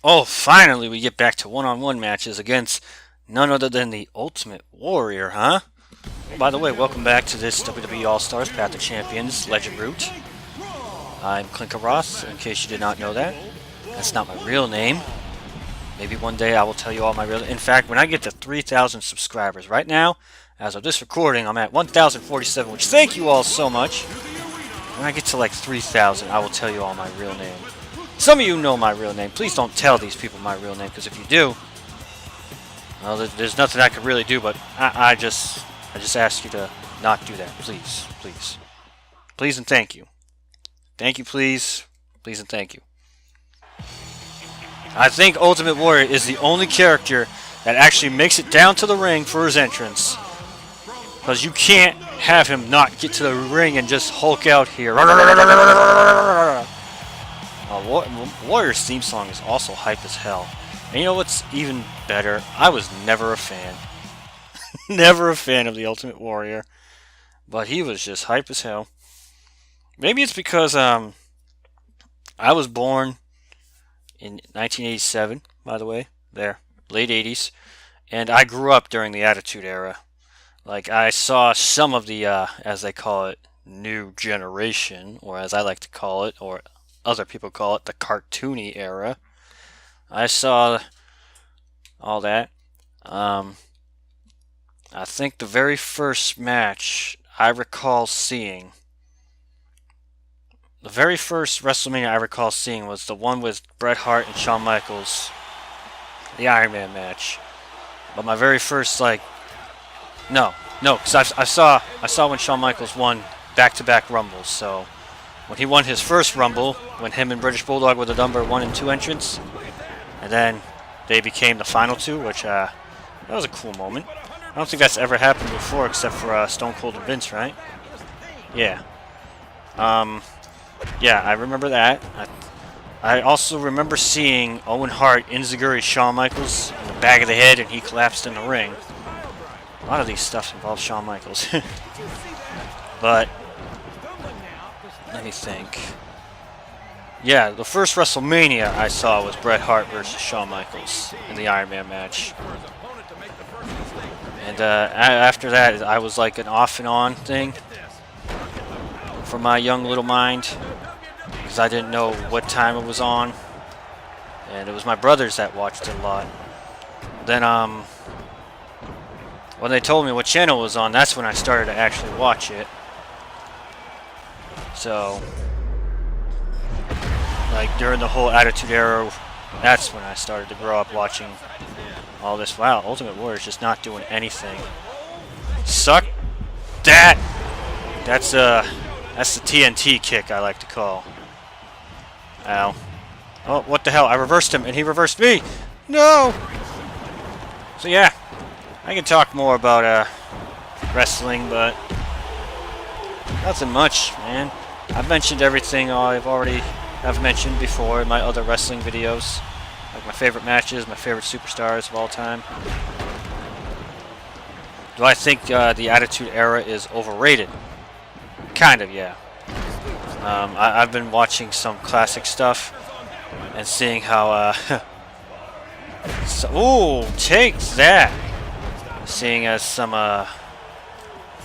Oh, finally we get back to one-on-one matches against none other than the Ultimate Warrior, huh? By the way, welcome back to this WWE All-Stars Path of Champions Legend Route. I'm Clinkeroith, in case you did not know that. That's not my real name. Maybe one day I will tell you all my real... In fact, when I get to 3,000 subscribers, right now, as of this recording, I'm at 1,047, which thank you all so much. When I get to like 3,000, I will tell you all my real name. Some of you know my real name. Please don't tell these people my real name, because if you do, well, there's nothing I can really do. But I just ask you to not do that, please, please, please, and thank you. Thank you, please, please, and thank you. I think Ultimate Warrior is the only character that actually makes it down to the ring for his entrance, because you can't have him not get to the ring and just Hulk out here. Warrior's theme song is also hype as hell. And you know what's even better? I was never a fan. Never a fan of the Ultimate Warrior. But he was just hype as hell. Maybe it's because I was born in 1987, by the way. There. Late 80s. And I grew up during the Attitude Era. Like, I saw some of the, as they call it, new generation, or as I like to call it, or other people call it, the cartoony era. I saw all that. I think the very first match I recall seeing, the very first WrestleMania I recall seeing was the one with Bret Hart and Shawn Michaels, the Iron Man match. But my very first, like, no, because I saw when Shawn Michaels won back-to-back Rumbles, so when he won his first Rumble, when him and British Bulldog were the number 1 and 2 entrants, and then they became the final two, which that was a cool moment. I don't think that's ever happened before except for Stone Cold and Vince, right? Yeah. Yeah, I remember that. I also remember seeing Owen Hart enziguri Shawn Michaels in the back of the head and he collapsed in the ring. A lot of these stuff involves Shawn Michaels. But let me think. Yeah, the first WrestleMania I saw was Bret Hart versus Shawn Michaels in the Iron Man match. And after that, I was like an off and on thing for my young little mind, because I didn't know what time it was on. And it was my brothers that watched it a lot. Then, when they told me what channel it was on, that's when I started to actually watch it. So, like, during the whole Attitude Era, that's when I started to grow up watching all this. Wow, Ultimate Warrior's just not doing anything. Suck that! That's the TNT kick I like to call. Ow. Oh, what the hell? I reversed him and he reversed me! No! So yeah, I can talk more about wrestling, but nothing much, man. I've mentioned everything I've mentioned before in my other wrestling videos. Like my favorite matches, my favorite superstars of all time. Do I think the Attitude Era is overrated? Kind of, yeah. I've been watching some classic stuff and seeing how ooh, take that! Seeing as some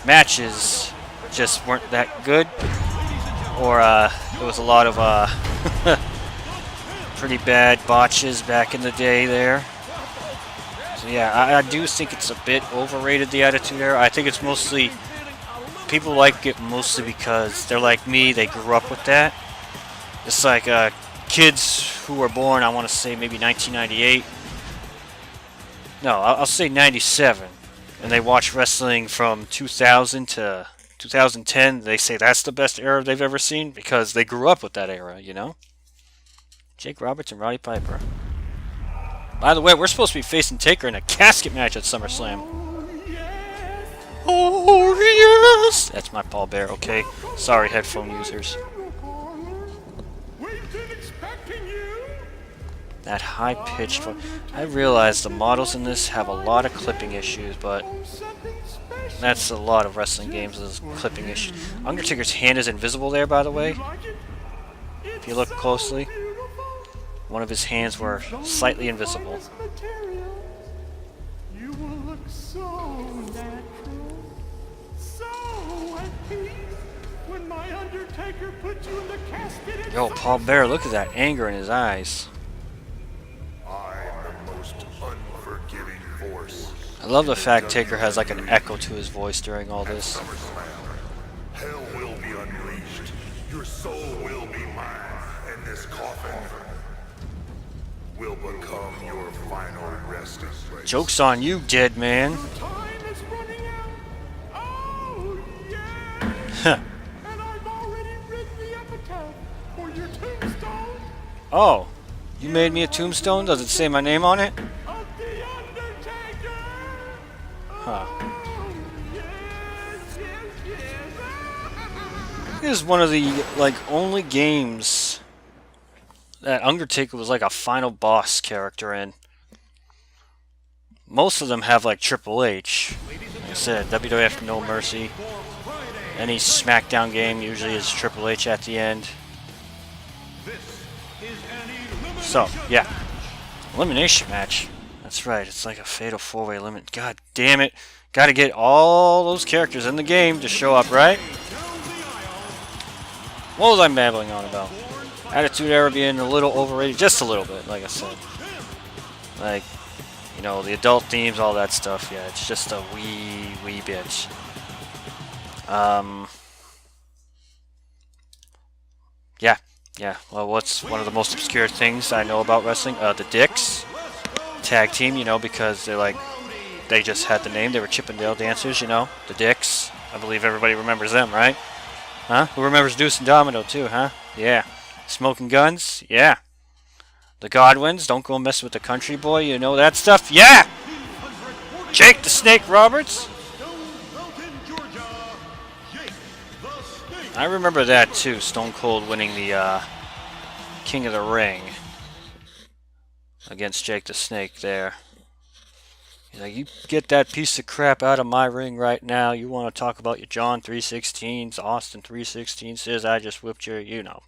matches just weren't that good, or there was a lot of pretty bad botches back in the day there. So yeah, I do think it's a bit overrated, the Attitude Era. I think it's mostly, people like it mostly because they're like me, they grew up with that. It's like kids who were born, I want to say maybe 1998. No, I'll say 97. And they watch wrestling from 2000 to 2010. They say that's the best era they've ever seen because they grew up with that era, you know? Jake Roberts and Roddy Piper. By the way, we're supposed to be facing Taker in a casket match at SummerSlam. Oh, yes! That's my Paul Bear, okay? Sorry, headphone users. That high-pitched voice. I realize the models in this have a lot of clipping issues, but that's a lot of wrestling games is clipping issues. Undertaker's hand is invisible there, by the way. If you look closely. one of his hands were slightly invisible. You will look so natural, so at peace when my Undertaker puts you in the casket. Yo, Paul Bearer, look at that anger in his eyes. I'm the most unforgiving force. I love the fact Taker has like an echo to his voice during all this. Hell will be unleashed. Your soul will be mine, and this coffin will become your final resting place. Joke's on you, dead man. Time is running out. Oh, yeah. Huh. And I've already written the epitaph for your tombstone Oh, you made me a tombstone? Does it say my name on it? of the Undertaker. Huh. Oh, yes, yes, yes. This is one of the only games that Undertaker was like a final boss character in. Most of them have like Triple H. Like I said, WWF No Mercy. Any SmackDown game usually is Triple H at the end. So, yeah. Elimination match. That's right, it's like a fatal 4-way limit. God damn it. Gotta get all those characters in the game to show up, right? What was I babbling on about? Attitude Era being a little overrated, just a little bit, like I said. Like, you know, the adult themes, all that stuff, yeah, it's just a wee bitch. Yeah, well, what's one of the most obscure things I know about wrestling? The Dicks. Tag team, you know, because they're like, they just had the name, they were Chippendale dancers, you know, the Dicks. I believe everybody remembers them, right? Huh? Who remembers Deuce and Domino, too, huh? Yeah. Smoking Guns? Yeah. The Godwins? Don't go mess with the Country Boy, you know that stuff? Yeah! Jake the Snake Roberts? I remember that, too. Stone Cold winning the King of the Ring against Jake the Snake there. He's like, you get that piece of crap out of my ring right now. You want to talk about your John 3:16s, Austin 3:16 says I just whipped your, you know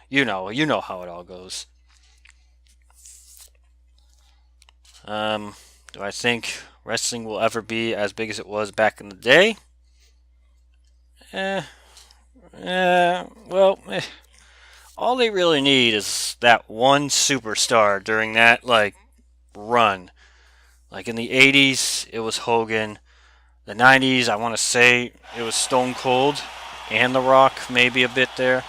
how it all goes. Do I think wrestling will ever be as big as it was back in the day? All they really need is that one superstar during that, like, run. Like, in the 80s, it was Hogan. The 90s, I want to say it was Stone Cold and The Rock, maybe a bit there.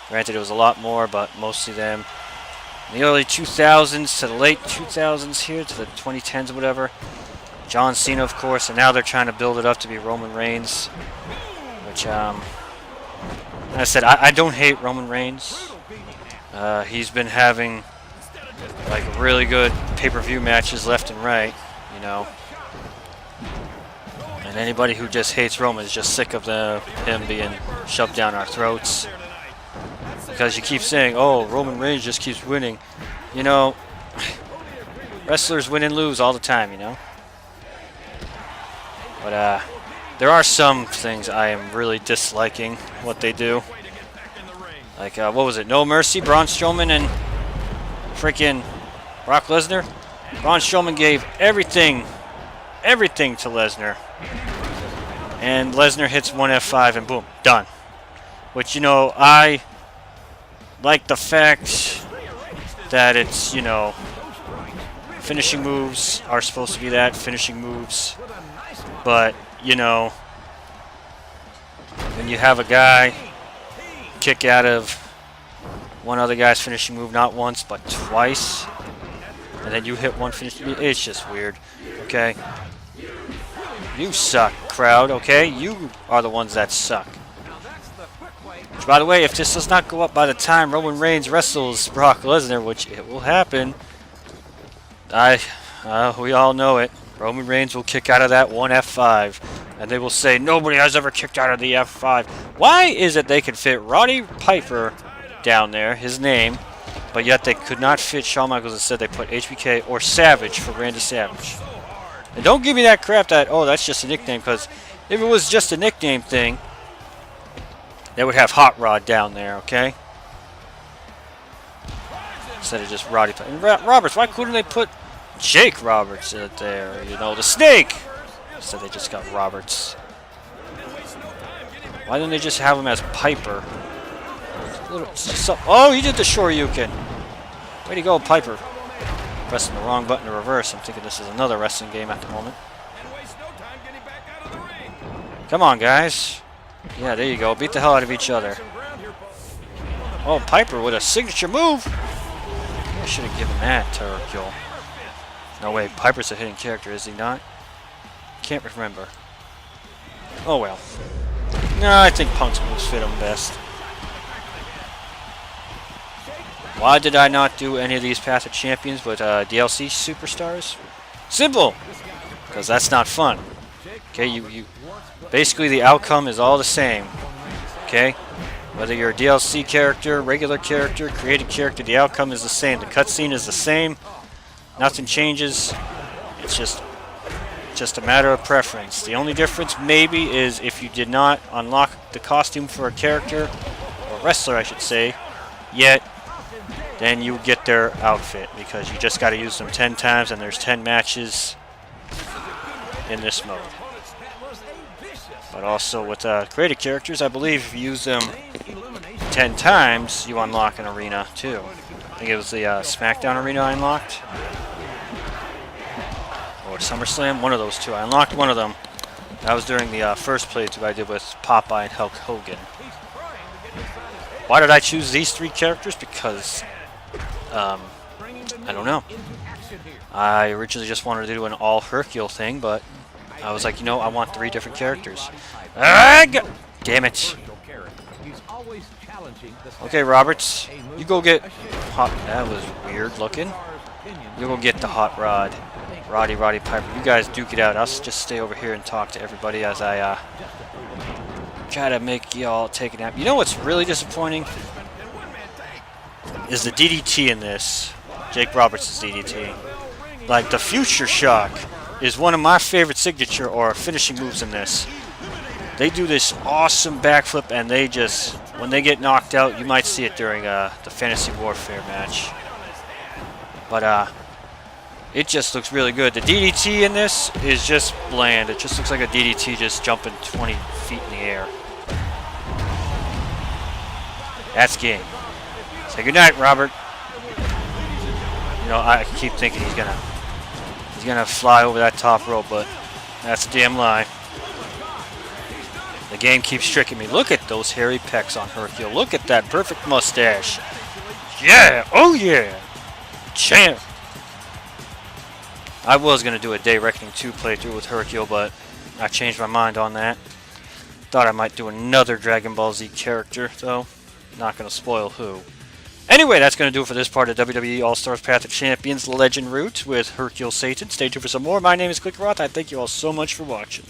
Granted, it was a lot more, but mostly them. In the early 2000s to the late 2000s here, to the 2010s or whatever, John Cena, of course, and now they're trying to build it up to be Roman Reigns, which, like I said, I don't hate Roman Reigns. He's been having, like, really good pay-per-view matches left and right, you know. And anybody who just hates Roman is just sick of him being shoved down our throats. Because you keep saying, oh, Roman Reigns just keeps winning. You know, wrestlers win and lose all the time, you know. But there are some things I am really disliking what they do. Like, what was it? No Mercy, Braun Strowman and freaking Brock Lesnar. Braun Strowman gave everything to Lesnar. And Lesnar hits one F5 and boom, done. Which, you know, I like the fact that it's, you know, finishing moves are supposed to be that, finishing moves. But, you know, when you have a guy kick out of one other guy's finishing move not once but twice, and then you hit one finish, it's just weird, okay? You suck, crowd, okay? You are the ones that suck. Which, by the way, if this does not go up by the time Roman Reigns wrestles Brock Lesnar, which it will happen, we all know it. Roman Reigns will kick out of that one F5, and they will say, nobody has ever kicked out of the F5. Why is it they can fit Roddy Piper down there, his name, but yet they could not fit Shawn Michaels? Instead, they put HBK or Savage for Randy Savage. And don't give me that crap that, oh, that's just a nickname, because if it was just a nickname thing, they would have Hot Rod down there, okay? instead of just Roddy Piper. And Roberts, why couldn't they put Jake Roberts in there? You know, the Snake! Instead they just got Roberts. Why didn't they just have him as Piper? Oh, he did the Shoryuken. Way to go, Piper. Pressing the wrong button to reverse. I'm thinking this is another wrestling game at the moment. Come on, guys. Yeah, there you go. Beat the hell out of each other. Oh, Piper with a signature move. I should have given that to Hercule. No way, Piper's a hidden character, is he not? Can't remember. Oh well. No, I think Punk's moves fit him best. Why did I not do any of these Path of Champions with DLC superstars? Simple! Because that's not fun. Okay, you basically the outcome is all the same. Okay? Whether you're a DLC character, regular character, created character, the outcome is the same. The cutscene is the same. Nothing changes. It's just a matter of preference. The only difference maybe is if you did not unlock the costume for a character, or wrestler I should say, yet, then you get their outfit because you just got to use them 10 times and there's 10 matches in this mode. But also with created characters, I believe if you use them 10 times, you unlock an arena too. I think it was the SmackDown arena I unlocked. Or SummerSlam, one of those two. I unlocked one of them. That was during the first playthrough I did with Popeye and Hulk Hogan. Why did I choose these three characters? Because, I don't know. I originally just wanted to do an all Hercule thing, but I was like, you know, I want 3 different characters. Damn it. Okay, Roberts, you go get hot. That was weird looking. You go get the hot rod. Roddy Piper. You guys duke it out. I'll just stay over here and talk to everybody as I try to make y'all take a nap. You know what's really disappointing? Is the DDT in this. Jake Roberts' DDT. Like, the Future Shock is one of my favorite signature or finishing moves in this. They do this awesome backflip and they just, when they get knocked out, you might see it during the Fantasy Warfare match. But, it just looks really good. The DDT in this is just bland. It just looks like a DDT just jumping 20 feet in the air. That's game. Say goodnight, Robert. You know, I keep thinking he's gonna fly over that top rope, but that's a damn lie. The game keeps tricking me. Look at those hairy pecs on Hercule. Look at that perfect mustache. Yeah! Oh yeah! Champ! I was going to do a Day Reckoning 2 playthrough with Hercule, but I changed my mind on that. Thought I might do another Dragon Ball Z character, though. Not going to spoil who. Anyway, that's going to do it for this part of WWE All-Stars Path of Champions Legend Route with Hercule Satan. Stay tuned for some more. My name is Clinkeroith. I thank you all so much for watching.